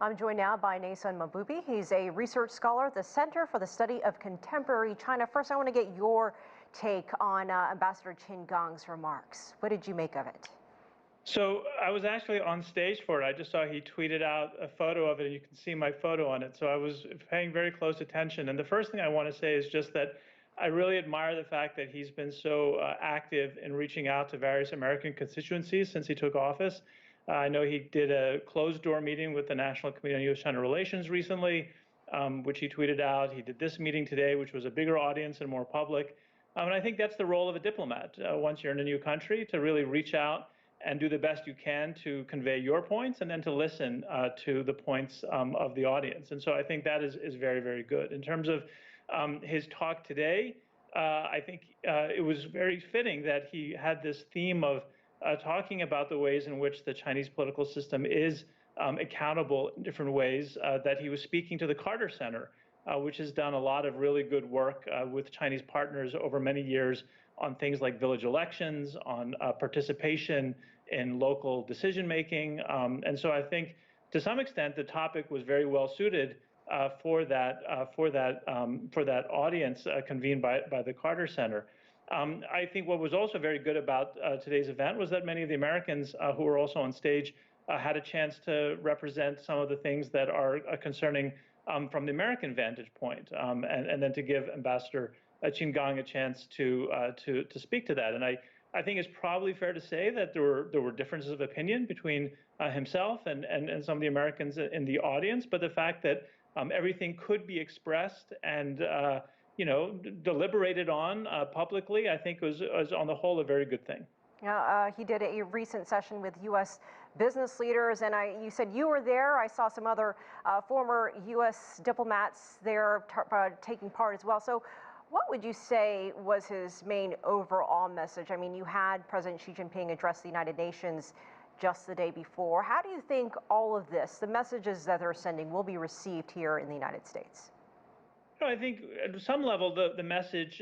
I'm joined now by Neysun Mahboubi. He's a research scholar at the Center for the Study of Contemporary China. First, I want to get your take on Ambassador Qin Gang's remarks. What did you make of it? So I was actually on stage for it. I just saw he tweeted out a photo of it, and you can see my photo on it. So I was paying very close attention. And the first thing I want to say is just that I really admire the fact that he's been so active in reaching out to various American constituencies since he took office. I know he did a closed-door meeting with the National Committee on U.S.-China Relations recently, which he tweeted out. He did this meeting today, which was a bigger audience and more public. And I think that's the role of a diplomat once you're in a new country, to really reach out and do the best you can to convey your points and then to listen to the points of the audience. And so I think that is very, very good. In terms of his talk today, I think it was very fitting that he had this theme of talking about the ways in which the Chinese political system is accountable in different ways, that he was speaking to the Carter Center, which has done a lot of really good work with Chinese partners over many years on things like village elections, on participation in local decision-making. And so I think, to some extent, the topic was very well suited for that audience convened by the Carter Center. I think what was also very good about today's event was that many of the Americans who were also on stage had a chance to represent some of the things that are concerning from the American vantage point, and then to give Ambassador Qin Gang a chance to speak to that. And I think it's probably fair to say that there were differences of opinion between himself and some of the Americans in the audience, but the fact that everything could be expressed and deliberated on publicly, I think was on the whole a very good thing. He did a recent session with U.S. business leaders, and you said you were there. I saw some other former U.S. diplomats there taking part as well. So what would you say was his main overall message? I mean, you had President Xi Jinping address the United Nations just the day before. How do you think all of this, the messages that they're sending, will be received here in the United States? I think at some level the message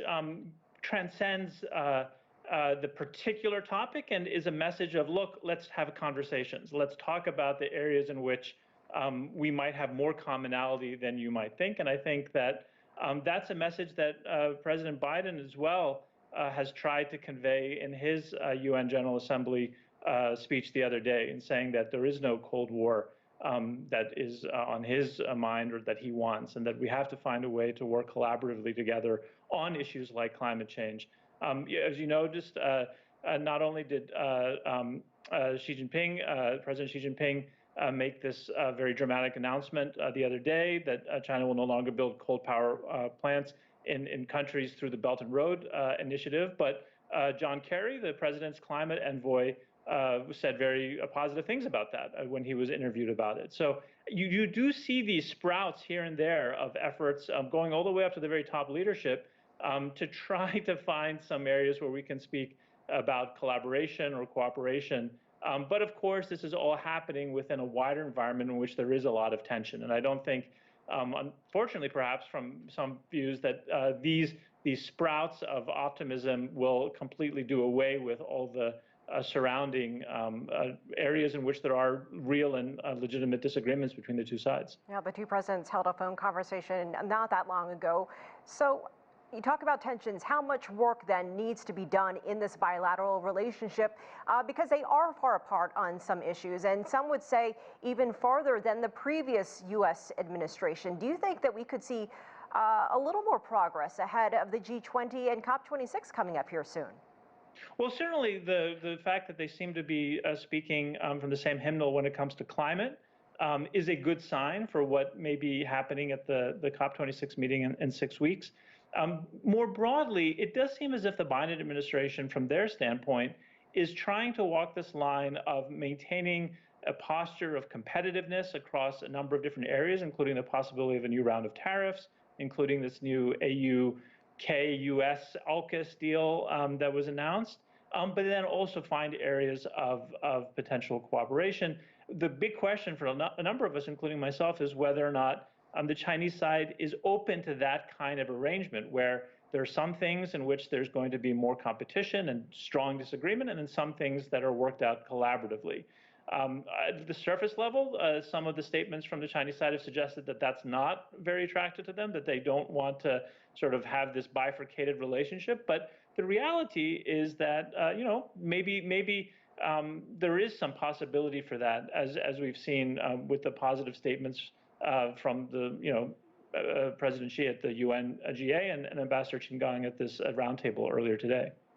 transcends the particular topic and is a message of, look, let's have conversations. Let's talk about the areas in which we might have more commonality than you might think. And I think that that's a message that President Biden as well has tried to convey in his UN General Assembly speech the other day, in saying that there is no Cold War that is on his mind or that he wants, and that we have to find a way to work collaboratively together on issues like climate change. As you know, just not only did President Xi Jinping make this very dramatic announcement the other day that China will no longer build coal power plants in countries through the Belt and Road Initiative, but John Kerry, the president's climate envoy, said very positive things about that when he was interviewed about it. So you do see these sprouts here and there of efforts going all the way up to the very top leadership to try to find some areas where we can speak about collaboration or cooperation. But of course, this is all happening within a wider environment in which there is a lot of tension. And I don't think, unfortunately, perhaps from some views, that these sprouts of optimism will completely do away with all the surrounding areas in which there are real and legitimate disagreements between the two sides. Yeah, the two presidents held a phone conversation not that long ago. So you talk about tensions. How much work then needs to be done in this bilateral relationship? Because they are far apart on some issues, and some would say even farther than the previous U.S. administration. Do you think that we could see a little more progress ahead of the G20 and COP26 coming up here soon? Well, certainly the fact that they seem to be speaking from the same hymnal when it comes to climate is a good sign for what may be happening at the COP26 meeting in 6 weeks. More broadly, it does seem as if the Biden administration, from their standpoint, is trying to walk this line of maintaining a posture of competitiveness across a number of different areas, including the possibility of a new round of tariffs, including this new CGTN AUKUS deal that was announced, but then also find areas of potential cooperation. The big question for a number of us, including myself, is whether or not the Chinese side is open to that kind of arrangement, where there are some things in which there's going to be more competition and strong disagreement, and then some things that are worked out collaboratively. At the surface level, some of the statements from the Chinese side have suggested that that's not very attractive to them, that they don't want to sort of have this bifurcated relationship. But the reality is that, maybe there is some possibility for that, as we've seen with the positive statements from the, President Xi at the UN GA and Ambassador Qin Gang at this roundtable earlier today.